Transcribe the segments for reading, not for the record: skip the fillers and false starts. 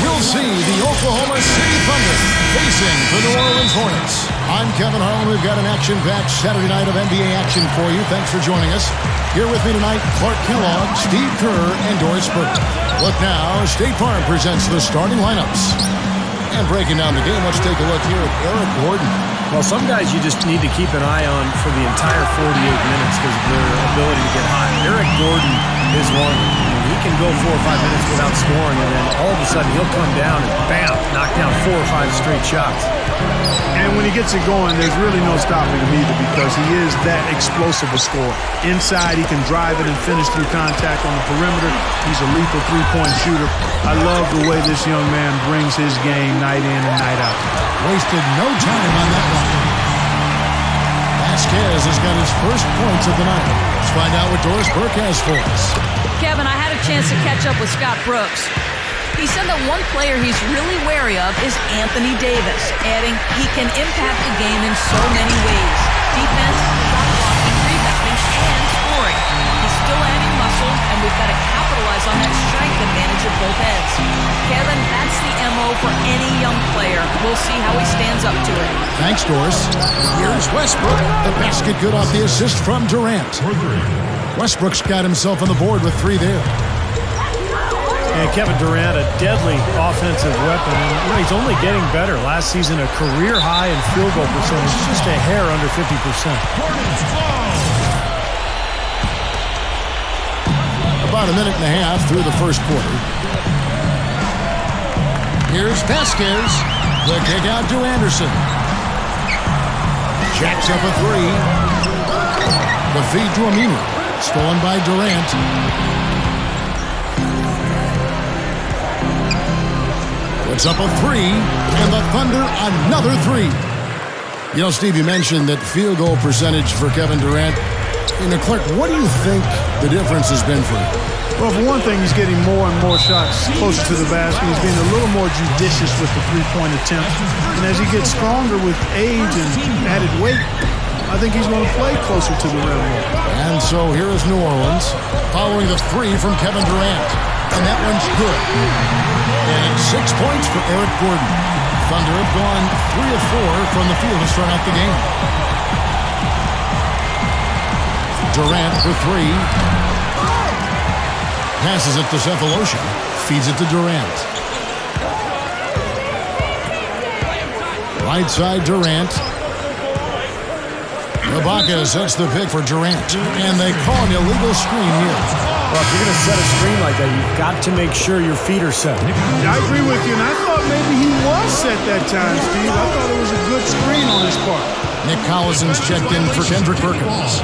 we'll see the Oklahoma City Thunder facing the New Orleans Hornets. I'm Kevin Harlan. We've got an action-packed Saturday night of NBA action for you. Thanks for joining us. Here with me tonight, Clark Kellogg, Steve Kerr, and Doris Burke. Look now, State Farm presents the starting lineups. And breaking down the game, let's take a look here at Eric Gordon. Well, some guys you just need to keep an eye on for the entire 48 minutes because of their ability to get hot. Eric Gordon is one. He can go 4 or 5 minutes without scoring, and then all of a sudden he'll come down and bam, knock down 4 or 5 straight shots. And when he gets it going, there's really no stopping him either because he is that explosive a scorer. Inside, he can drive it and finish through contact on the perimeter. He's a lethal three-point shooter. I love the way this young man brings his game night in and night out. Wasted no time on that one. Vasquez has got his first points of the night. Let's find out what Doris Burke has for us. Kevin, I had a chance to catch up with Scott Brooks. He said that one player he's really wary of is Anthony Davis, adding he can impact the game in so many ways. Defense, shot blocking, rebounding, and scoring. He's still adding muscle, and we've got to capitalize on that strength advantage at both ends. Kevin, that's the MO for any young player. We'll see how he stands up to it. Thanks, Doris. Here's Westbrook. The basket good off the assist from Durant. Westbrook's got himself on the board with 3 there. And Kevin Durant, a deadly offensive weapon. And he's only getting better. Last season, a career high in field goal percentage, just a hair under 50%. About a minute and a half through the first quarter. Here's Vasquez. The kick out to Anderson. Jacks up a 3. The feed to Aminu. Stolen by Durant. Puts up a 3, and the Thunder another 3. You know, Steve, you mentioned that field goal percentage for Kevin Durant. Clark, what do you think the difference has been for him? Well, for one thing, he's getting more and more shots closer to the basket. He's being a little more judicious with the three-point attempt. And as he gets stronger with age and added weight, I think he's going to play closer to the rim. And so here is New Orleans following the 3 from Kevin Durant. And that one's good. And 6 points for Eric Gordon. Thunder have gone 3 of 4 from the field to start out the game. Durant for 3. Passes it to Cephalosha. Feeds it to Durant. Right side Durant. Ibaka sets the pick for Durant. And they call an illegal screen here. Well, if you're going to set a screen like that, you've got to make sure your feet are set. I agree with you, and I thought maybe he was set that time, Steve. I thought it was a good screen on his part. Nick Collison's checked in for Kendrick Perkins.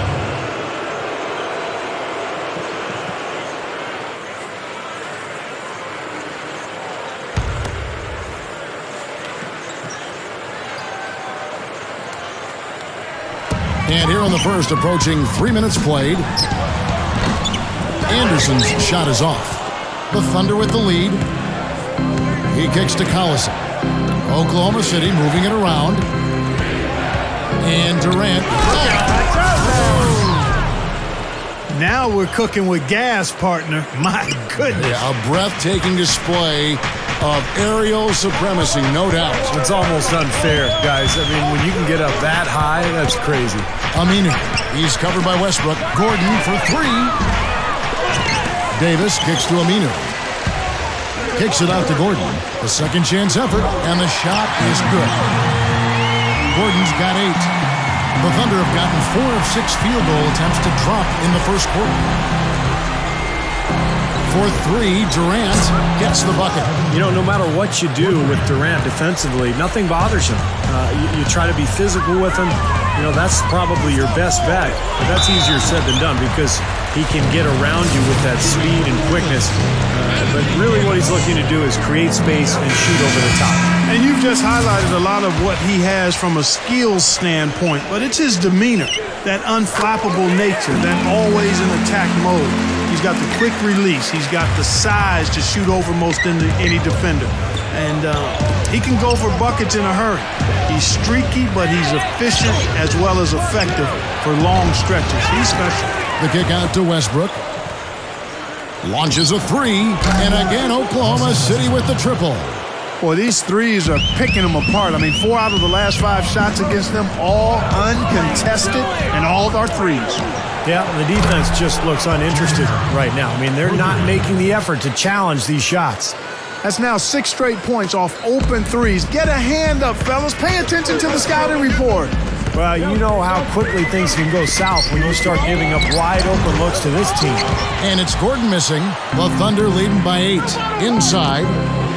And here in the first, approaching 3 minutes played. Anderson's shot is off. The Thunder with the lead. He kicks to Collison. Oklahoma City moving it around. And Durant. Now we're cooking with gas, partner. My goodness. Yeah, a breathtaking display of aerial supremacy, no doubt. It's almost unfair, guys. I mean, when you can get up that high, that's crazy. Aminu. He's covered by Westbrook. Gordon for 3. Davis kicks to Aminu. Kicks it out to Gordon. A second chance effort, and the shot is good. Gordon's got 8. The Thunder have gotten 4 of 6 field goal attempts to drop in the first quarter. For 3, Durant gets the bucket. You know, no matter what you do with Durant defensively, nothing bothers him. You try to be physical with him. You know, that's probably your best bet. But that's easier said than done because he can get around you with that speed and quickness. But really what he's looking to do is create space and shoot over the top. And you've just highlighted a lot of what he has from a skills standpoint, but it's his demeanor, that unflappable nature, that always in attack mode. He's got the quick release. He's got the size to shoot over most any defender. And he can go for buckets in a hurry. He's streaky, but he's efficient as well as effective for long stretches. He's special. The kick out to Westbrook. Launches a three, and again Oklahoma City with the triple. Boy, these threes are picking them apart. I mean, 4 out of the last 5 shots against them, all uncontested, and all are threes. Yeah, the defense just looks uninterested right now. I mean, they're not making the effort to challenge these shots. That's now 6 straight points off open threes. Get a hand up, fellas. Pay attention to the scouting report. Well, you know how quickly things can go south when you start giving up wide open looks to this team. And it's Gordon missing. The Thunder leading by 8. Inside.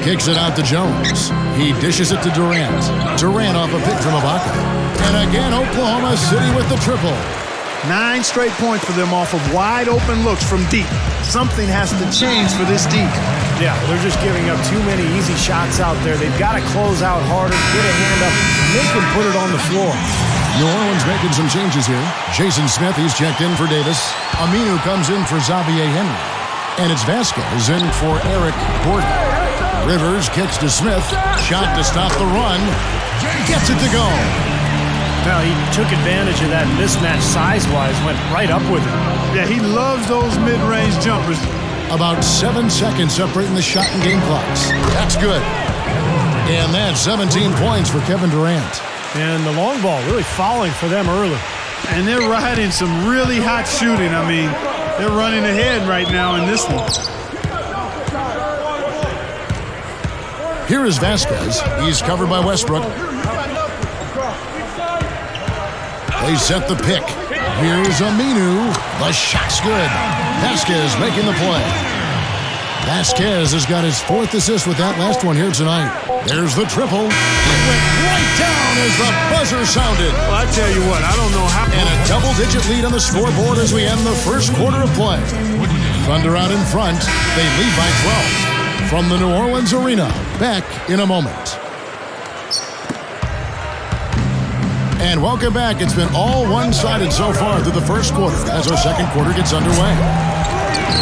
Kicks it out to Jones. He dishes it to Durant. Durant off a pick from Ibaka. And again, Oklahoma City with the triple. 9 straight points for them off of wide open looks from deep. Something has to change for this deep. Yeah, they're just giving up too many easy shots out there. They've got to close out harder, get a hand up, make them put it on the floor. New Orleans making some changes here. Jason Smith, he's checked in for Davis. Aminu comes in for Xavier Henry. And it's Vasquez in for Eric Gordon. Rivers kicks to Smith. Shot to stop the run. Gets it to go. Well, he took advantage of that mismatch size-wise, went right up with it. Yeah, he loves those mid-range jumpers. About 7 seconds separating the shot and game clocks. That's good. And that's 17 points for Kevin Durant. And the long ball really falling for them early. And they're riding some really hot shooting. I mean, they're running ahead right now in this one. Here is Vasquez. He's covered by Westbrook. They set the pick. Here's Aminu. The shot's good. Vasquez making the play. Vasquez has got his 4th assist with that last one here tonight. There's the triple. It went right down as the buzzer sounded. Well, I tell you what, I don't know how. And a double-digit lead on the scoreboard as we end the first quarter of play. Thunder out in front. They lead by 12. From the New Orleans Arena, back in a moment. And welcome back. It's been all one-sided so far through the first quarter as our second quarter gets underway.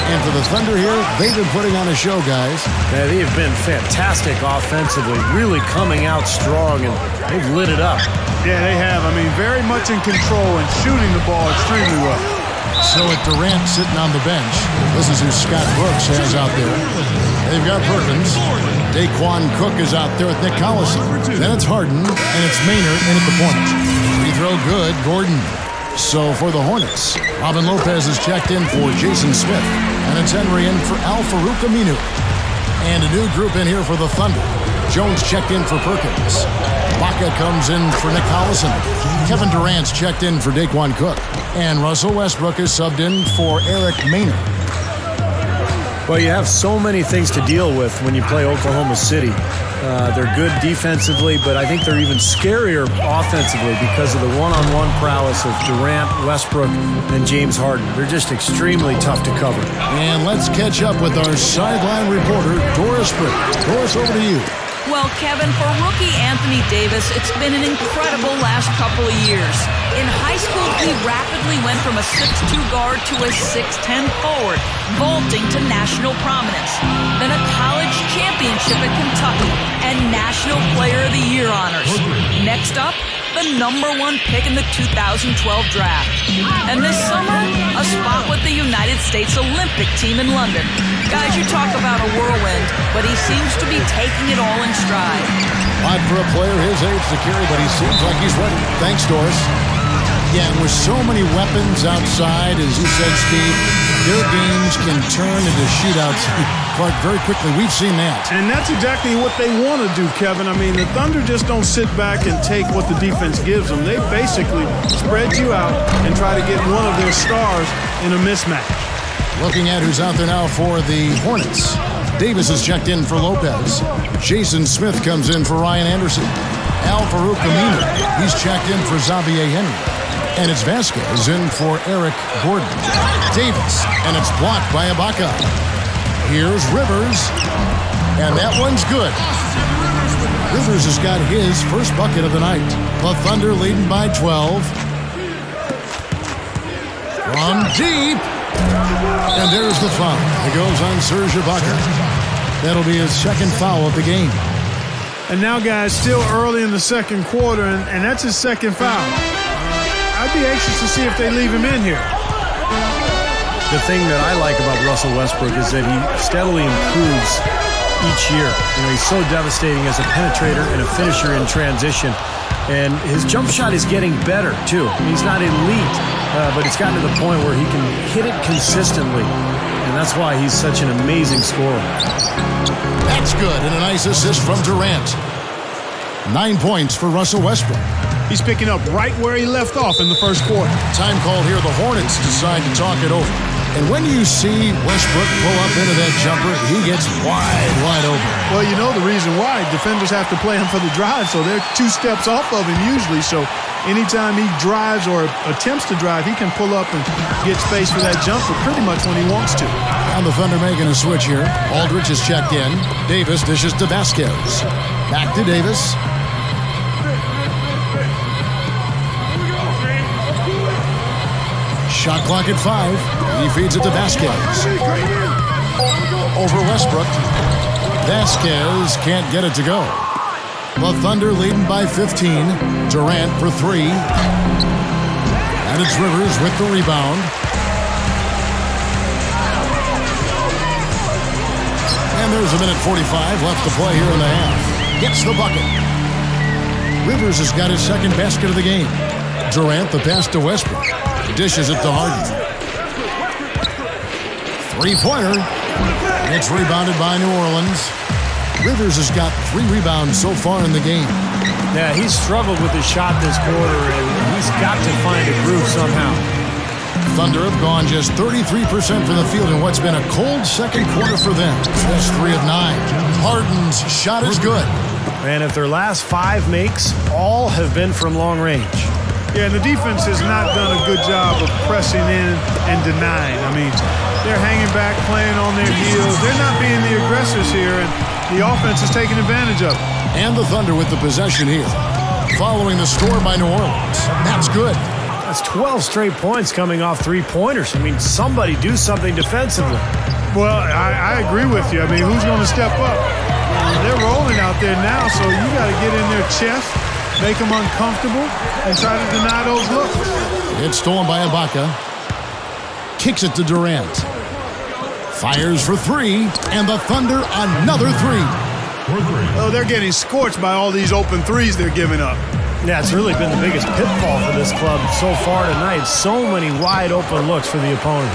And for the Thunder here, they've been putting on a show, guys. Yeah, they have been fantastic offensively, really coming out strong, and they've lit it up. Yeah, they have. I mean, very much in control and shooting the ball extremely well. So with Durant sitting on the bench, this is who Scott Brooks has out there. They've got Perkins. Daquan Cook is out there with Nick Collison. Then it's Harden, and it's Maynard in at the point. Free throw good, Gordon. So for the Hornets, Robin Lopez is checked in for Jason Smith. And it's Henry in for Al-Farouq Aminu. And a new group in here for the Thunder. Jones checked in for Perkins. Ibaka comes in for Nick Collison. Kevin Durant's checked in for Daquan Cook. And Russell Westbrook is subbed in for Eric Maynard. Well, you have so many things to deal with when you play Oklahoma City. They're good defensively, but I think they're even scarier offensively because of the one-on-one prowess of Durant, Westbrook, and James Harden. They're just extremely tough to cover. And let's catch up with our sideline reporter, Doris Britt. Doris, over to you. Well, Kevin, for rookie Anthony Davis, it's been an incredible last couple of years. In high school, he rapidly went from a 6'2 guard to a 6'10 forward, vaulting to national prominence. Then a college championship at Kentucky and National Player of the Year honors. Next up, the #1 pick in the 2012 draft. And this summer, a spot with the United States Olympic team in London. Guys, you talk about a whirlwind, but he seems to be taking it all in stride. Odd for a player his age to carry, but he seems like he's ready. Thanks, Doris. Yeah, and with so many weapons outside, as you said, Steve, their games can turn into shootouts quite very quickly. We've seen that. And that's exactly what they want to do, Kevin. I mean, the Thunder just don't sit back and take what the defense gives them. They basically spread you out and try to get one of their stars in a mismatch. Looking at who's out there now for the Hornets. Davis is checked in for Lopez. Jason Smith comes in for Ryan Anderson. Al-Farouq Aminu, he's checked in for Xavier Henry. And it's Vasquez in for Eric Gordon. Davis, and it's blocked by Ibaka. Here's Rivers, and that one's good. Rivers has got his first bucket of the night. The Thunder leading by 12. From deep. And there's the foul. It goes on Serge Ibaka. That'll be his second foul of the game. And now, guys, still early in the second quarter, and that's his second foul. I'd be anxious to see if they leave him in here. the thing that I like about Russell Westbrook is that he steadily improves each year. You know, he's so devastating as a penetrator and a finisher in transition. And his jump shot is getting better, too. He's not elite, but it's gotten to the point where he can hit it consistently. And that's why he's such an amazing scorer. That's good, and a nice assist from Durant. 9 points for Russell Westbrook. He's picking up right where he left off in the first quarter. Time called here. The Hornets decide to talk it over. And when you see Westbrook pull up into that jumper, he gets wide open. Well, you know the reason why. Defenders have to play him for the drive, so they're 2 steps off of him usually. So anytime he drives or attempts to drive, he can pull up and get space for that jumper pretty much when he wants to. And the Thunder making a switch here. Aldridge is checked in. Davis dishes to Vasquez. Back to Davis. Shot clock at 5. He feeds it to Vasquez. Over Westbrook. Vasquez can't get it to go. The Thunder leading by 15. Durant for 3. And it's Rivers with the rebound. And there's a minute 45 left to play here in the half. Gets the bucket. Rivers has got his second basket of the game. Durant the pass to Westbrook. Dishes it to Harden. Three-pointer. It's rebounded by New Orleans. Rivers has got 3 rebounds so far in the game. Yeah, he's struggled with his shot this quarter, and he's got to find a groove somehow. Thunder have gone just 33% from the field in what's been a cold second quarter for them. Just 3 of 9. Harden's shot is good. And if their last 5 makes, all have been from long range. Yeah, and the defense has not done a good job of pressing in and denying. I mean, they're hanging back, playing on their heels. They're not being the aggressors here, and the offense is taking advantage of it. And the Thunder with the possession here. Following the score by New Orleans. That's good. That's 12 straight points coming off 3-pointers. I mean, somebody do something defensively. Well, I agree with you. I mean, who's going to step up? They're rolling out there now, so you got to get in their chest, make them uncomfortable, and try to deny those looks. It's stolen by Ibaka. Kicks it to Durant. Fires for 3, and the Thunder another 3. Oh, they're getting scorched by all these open threes they're giving up. Yeah, it's really been the biggest pitfall for this club so far tonight. So many wide open looks for the opponent.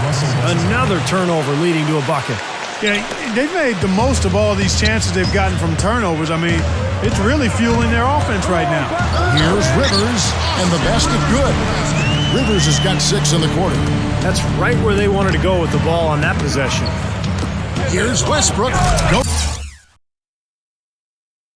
Another turnover leading to a bucket. Yeah, they've made the most of all these chances they've gotten from turnovers. I mean, it's really fueling their offense right now. Here's Rivers, and the basket good. Rivers has got 6 in the quarter. That's right where they wanted to go with the ball on that possession. Here's Westbrook. Go.